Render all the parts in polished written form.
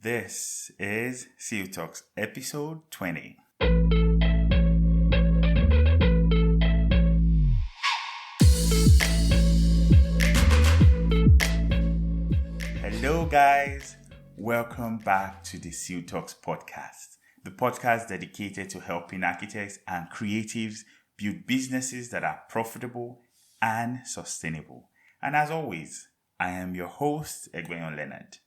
This is SILL Talks episode 20. Hello guys, welcome back to the SILL Talks Podcast, the podcast dedicated to helping architects and creatives build businesses that are profitable and sustainable. And as always, I am your host, Egbeiyon Leonard.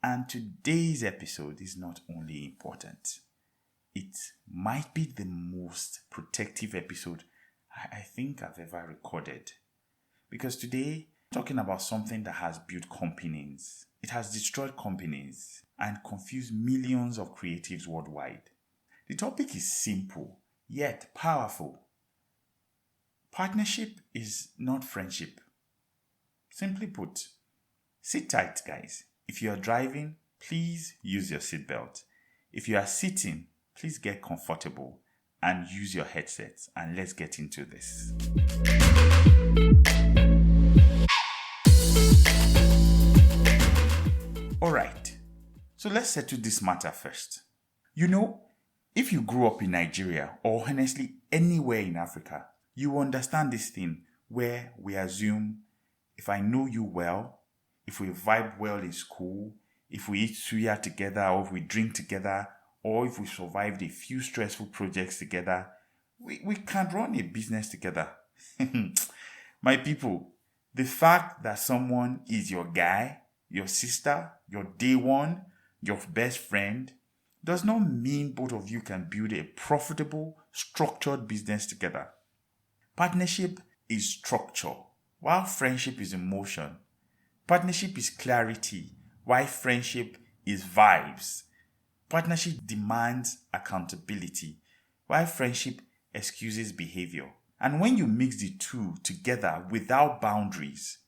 And today's episode is not only important, it might be the most protective episode I think I've ever recorded. Because today, I'm talking about something that has built companies. It has destroyed companies and confused millions of creatives worldwide. The topic is simple, yet powerful. Partnership is not friendship. Simply put, sit tight, guys. If you are driving, please use your seatbelt. If you are sitting, please get comfortable and use your headsets, and let's get into this. Alright, so let's settle this matter first. If you grew up in Nigeria or honestly anywhere in Africa, you understand this thing where we assume if I know you well, if we vibe well in school, if we eat suya together, or if we drink together, or if we survived a few stressful projects together, we can run a business together. My people, the fact that someone is your guy, your sister, your day one, your best friend, does not mean both of you can build a profitable, structured business together. Partnership is structure, while friendship is emotion. Partnership is clarity, while friendship is vibes. Partnership demands accountability, while friendship excuses behavior. And when you mix the two together without boundaries,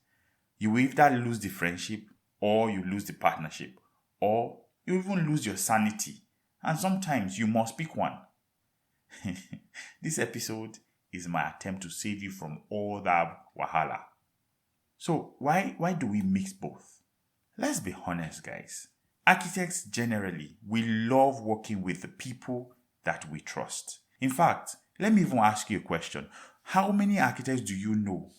you either lose the friendship or you lose the partnership, or you even lose your sanity. And sometimes you must pick one. This episode is my attempt to save you from all that wahala. So why do we mix both? Let's be honest, guys. Architects generally, we love working with the people that we trust. In fact, let me even ask you a question. How many architects do you know,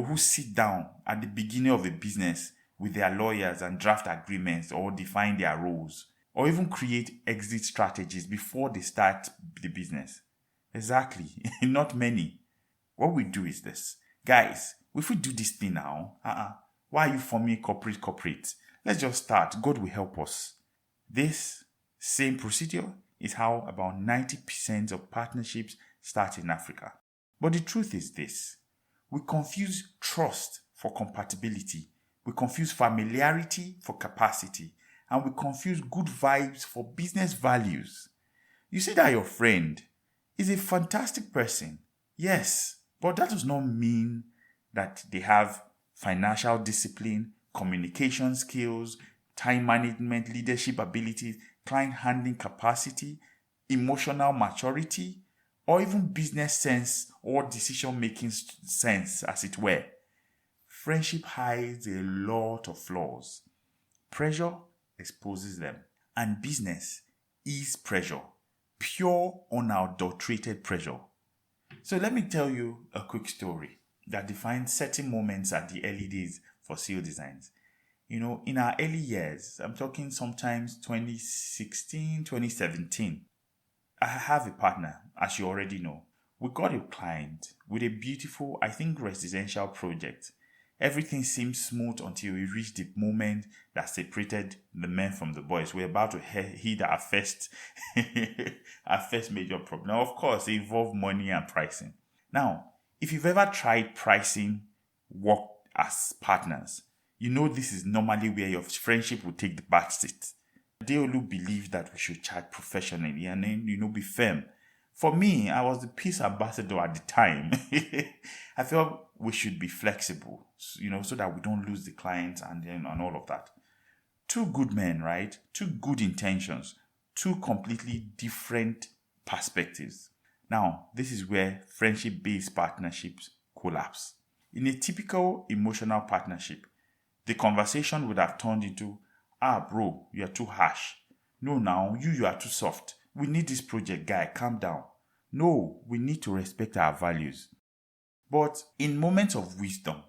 who sit down at the beginning of a business with their lawyers and draft agreements or define their roles, or even create exit strategies before they start the business? Exactly. Not many. What we do is this. Guys, if we do this thing now, why are you forming corporate? Let's just start. God will help us. This same procedure is how about 90% of partnerships start in Africa. But the truth is this. We confuse trust for compatibility. We confuse familiarity for capacity. And we confuse good vibes for business values. You see that your friend is a fantastic person. Yes, but that does not mean that they have financial discipline, communication skills, time management, leadership abilities, client handling capacity, emotional maturity, or even business sense or decision-making sense, as it were. Friendship hides a lot of flaws. Pressure exposes them. And business is pressure. Pure, unadulterated pressure. So let me tell you a quick story that defines certain moments at the early days for Sill Designs. In our early years, I'm talking sometimes 2016, 2017, I have a partner, as you already know. We got a client with a beautiful, residential project. Everything seemed smooth until we reached the moment that separated the men from the boys. We're about to hit our first major problem. Now, of course, it involved money and pricing. Now, if you've ever tried pricing work as partners, this is normally where your friendship will take the back seat. They all believe that we should charge professionally and then, be firm. For me, I was the peace ambassador at the time. I felt we should be flexible, so that we don't lose the clients and all of that. Two good men, right? Two good intentions. Two completely different perspectives. Now, this is where friendship-based partnerships collapse. In a typical emotional partnership, the conversation would have turned into, Bro, you are too harsh. No, now, you are too soft. We need this project, guy, calm down. No, we need to respect our values. But in moments of wisdom,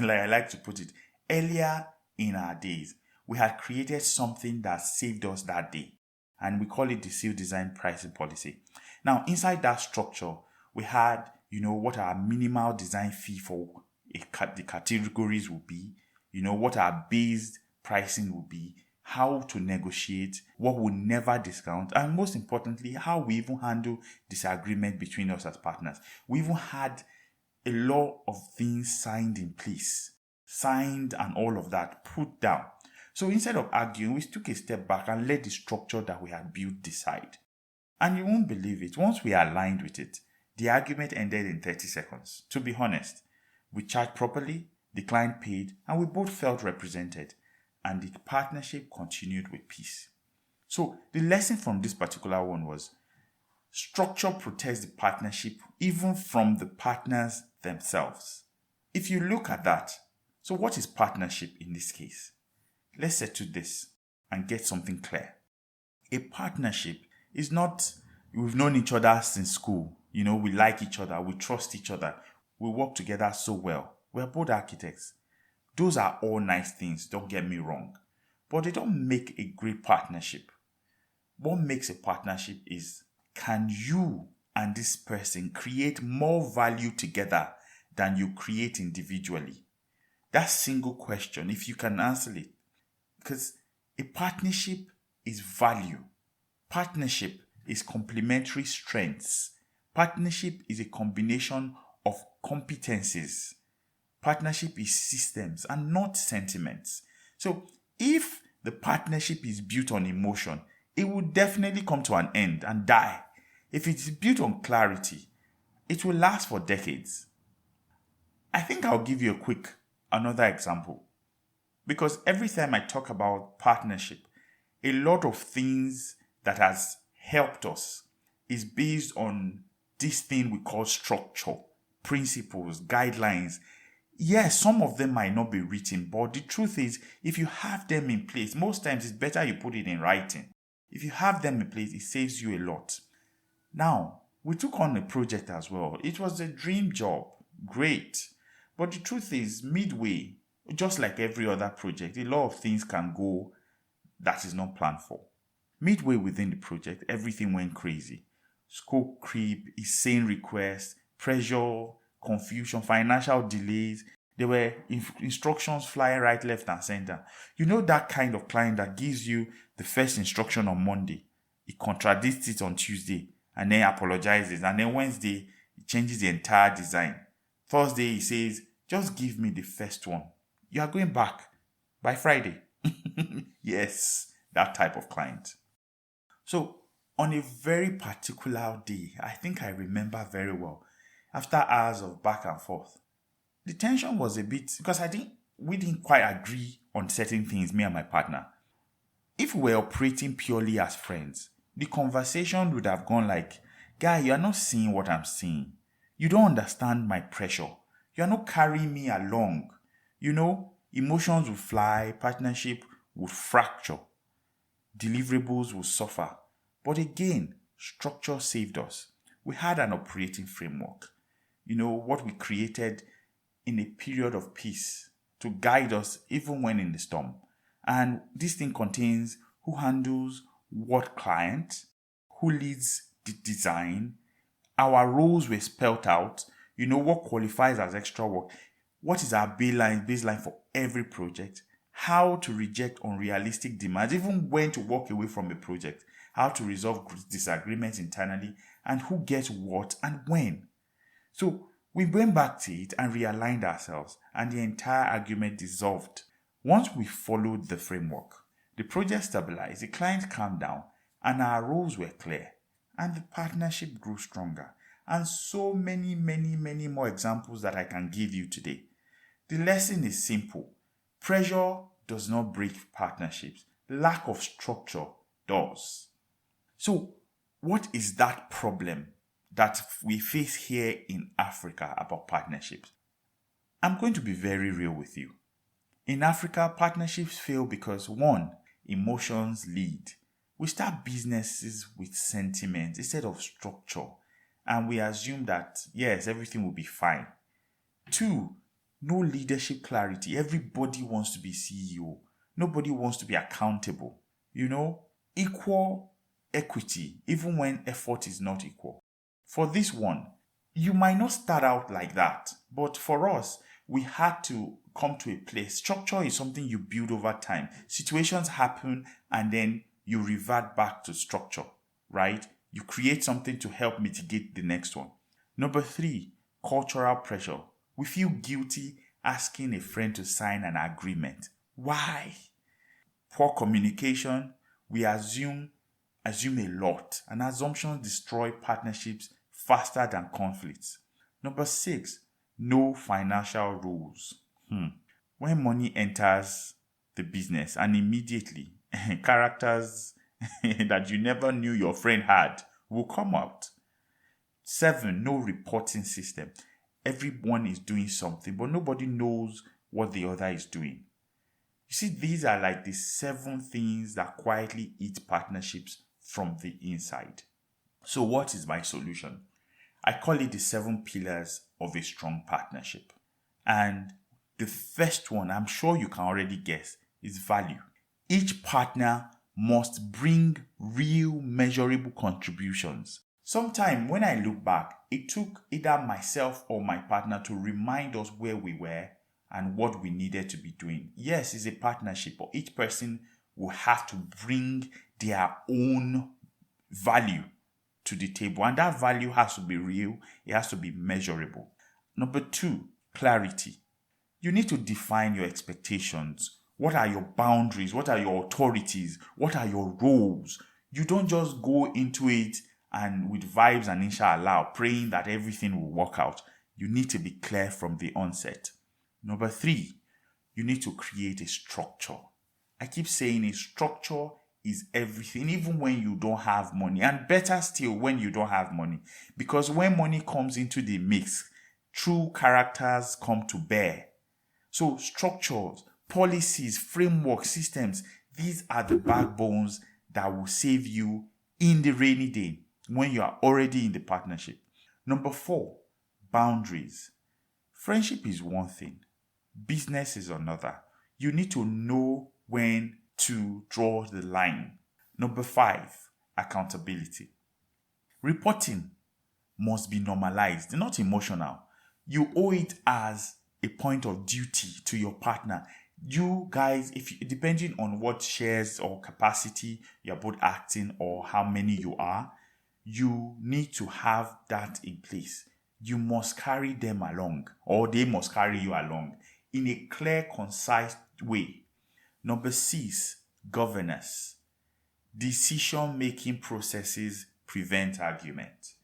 like I like to put it, earlier in our days, we had created something that saved us that day. And we call it the Sill Design pricing policy. Now, inside that structure, we had, what our minimal design fee for the categories will be, what our base pricing will be, how to negotiate, what we'll never discount, and most importantly, how we even handle disagreement between us as partners. We even had a lot of things signed in place, signed and all of that put down. So instead of arguing, we took a step back and let the structure that we had built decide. And you won't believe it, once we aligned with it, the argument ended in 30 seconds. To be honest, we charged properly, the client paid, and we both felt represented. And the partnership continued with peace. So the lesson from this particular one was structure protects the partnership even from the partners themselves. If you look at that, so what is partnership in this case? Let's settle this and get something clear. A partnership is not, we've known each other since school. We like each other, we trust each other, we work together so well. We're both architects. Those are all nice things, don't get me wrong. But they don't make a great partnership. What makes a partnership is, can you and this person create more value together than you create individually? That single question, if you can answer it. Because a partnership is value. Partnership is complementary strengths. Partnership is a combination of competencies. Partnership is systems and not sentiments. So if the partnership is built on emotion, it will definitely come to an end and die. If it is built on clarity, it will last for decades. I think I'll give you another example. Because every time I talk about partnership, a lot of things that has helped us is based on this thing we call structure, principles, guidelines. Yes, some of them might not be written, but the truth is, if you have them in place, most times it's better you put it in writing. If you have them in place, it saves you a lot. Now, we took on a project as well. It was a dream job. Great. But the truth is, midway, just like every other project, a lot of things can go that is not planned for. Midway within the project, everything went crazy. Scope creep, insane requests, pressure, confusion, financial delays. There were instructions flying right, left, and center. That kind of client that gives you the first instruction on Monday. It contradicts it on Tuesday and then apologizes. And then Wednesday, it changes the entire design. Thursday, he says, just give me the first one. You are going back by Friday. Yes, that type of client. So on a very particular day, I think I remember very well, after hours of back and forth, the tension was a bit, because we didn't quite agree on certain things, me and my partner. If we were operating purely as friends, the conversation would have gone like, guy, you are not seeing what I'm seeing. You don't understand my pressure. You are not carrying me along. Emotions will fly, partnership would fracture, deliverables will suffer. But again, structure saved us. We had an operating framework. What we created in a period of peace to guide us even when in the storm. And this thing contains who handles what client, who leads the design. Our roles were spelled out. What qualifies as extra work. What is our baseline for every project? How to reject unrealistic demands, even when to walk away from a project. How to resolve disagreements internally, and who gets what and when. So we went back to it and realigned ourselves, and the entire argument dissolved. Once we followed the framework, the project stabilized, the client calmed down, and our roles were clear, and the partnership grew stronger. And so many, many, many more examples that I can give you today. The lesson is simple. Pressure does not break partnerships. Lack of structure does. So, what is that problem that we face here in Africa about partnerships? I'm going to be very real with you. In Africa, partnerships fail because 1, emotions lead. We start businesses with sentiment instead of structure, and we assume that, yes, everything will be fine. 2, no leadership clarity. Everybody wants to be CEO. Nobody wants to be accountable. Equal equity, even when effort is not equal. For this one, you might not start out like that, but for us, we had to come to a place. Structure is something you build over time. Situations happen and then you revert back to structure, right? You create something to help mitigate the next one. Number 3, cultural pressure. We feel guilty asking a friend to sign an agreement. Why? Poor communication. We assume a lot, and assumptions destroy partnerships faster than conflicts. Number 6, no financial rules. When money enters the business and immediately characters that you never knew your friend had will come out. 7, no reporting system. Everyone is doing something, but nobody knows what the other is doing. You see, these are like the 7 things that quietly eat partnerships from the inside. So what is my solution? I call it the 7 pillars of a strong partnership. And the first one, I'm sure you can already guess, is value. Each partner must bring real measurable contributions. Sometime when I look back, it took either myself or my partner to remind us where we were and what we needed to be doing. Yes, it's a partnership, but each person will have to bring their own value to the table. And that value has to be real. It has to be measurable. Number 2, clarity. You need to define your expectations. What are your boundaries? What are your authorities? What are your roles? You don't just go into it and with vibes and inshallah, praying that everything will work out. You need to be clear from the onset. Number 3, you need to create a structure. I keep saying a structure is everything, even when you don't have money, and better still when you don't have money, because when money comes into the mix, true characters come to bear. So structures, policies, frameworks, systems, these are the backbones that will save you in the rainy day when you are already in the partnership. Number 4, boundaries. Friendship is one thing, business is another. You need to know when to draw the line. Number 5, accountability. Reporting must be normalized, not emotional. You owe it as a point of duty to your partner. You guys, depending on what shares or capacity you're both acting or how many you are, you need to have that in place. You must carry them along, or they must carry you along in a clear, concise way. Number 6, governance. Decision-making processes prevent argument.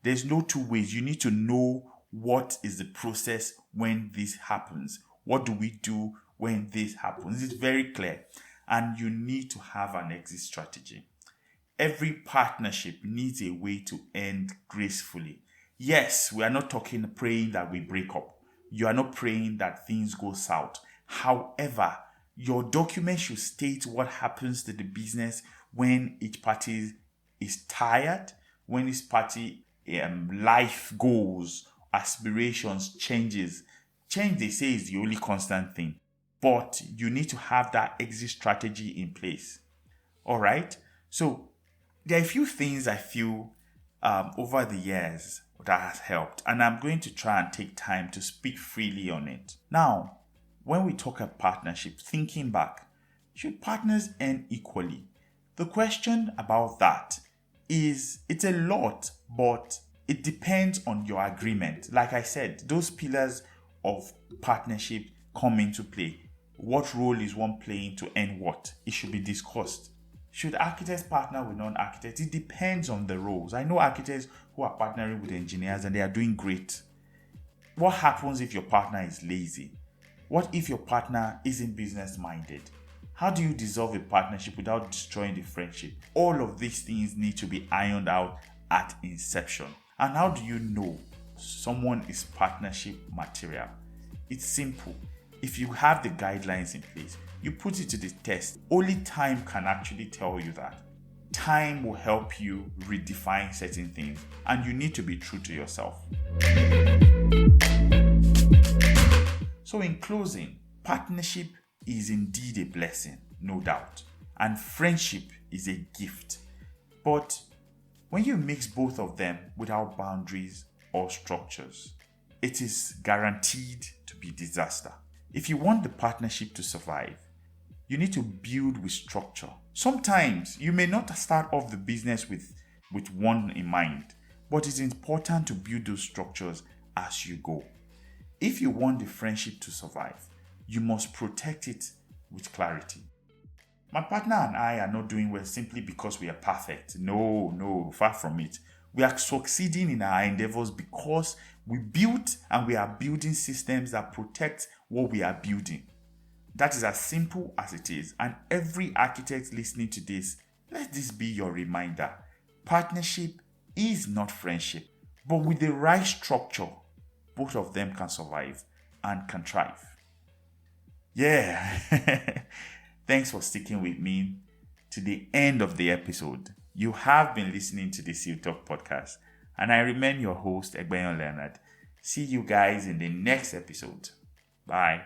There's no 2 ways. You need to know what is the process when this happens. What do we do when this happens? It's very clear. And you need to have an exit strategy. Every partnership needs a way to end gracefully. Yes, we are not praying that we break up. You are not praying that things go south. However, your document should state what happens to the business when each party is tired, when each party life goals, aspirations, changes. Change, they say, is the only constant thing. But you need to have that exit strategy in place. All right? So there are a few things I feel over the years that has helped. And I'm going to try and take time to speak freely on it. Now, when we talk about partnership, thinking back, should partners earn equally? The question about that is, it's a lot, but it depends on your agreement. Like I said, those pillars of partnership come into play. What role is one playing to earn what? It should be discussed. Should architects partner with non-architects? It depends on the roles. I know architects who are partnering with engineers and they are doing great. What happens if your partner is lazy? What if your partner isn't business-minded? How do you dissolve a partnership without destroying the friendship? All of these things need to be ironed out at inception. And how do you know someone is partnership material? It's simple. If you have the guidelines in place, you put it to the test. Only time can actually tell you that. Time will help you redefine certain things, and you need to be true to yourself. So in closing, partnership is indeed a blessing, no doubt, and friendship is a gift. But when you mix both of them without boundaries or structures, it is guaranteed to be disaster. If you want the partnership to survive, you need to build with structure. Sometimes you may not start off the business with one in mind, but it's important to build those structures as you go. If you want the friendship to survive, you must protect it with clarity. My partner and I are not doing well simply because we are perfect. No, far from it. We are succeeding in our endeavors because we built and we are building systems that protect what we are building. That is as simple as it is. And every architect listening to this, let this be your reminder. Partnership is not friendship, but with the right structure, both of them can survive and can thrive. Yeah. Thanks for sticking with me to the end of the episode. You have been listening to the SILL Talks Podcast, and I remain your host, Egbeiyon Leonard. See you guys in the next episode. Bye.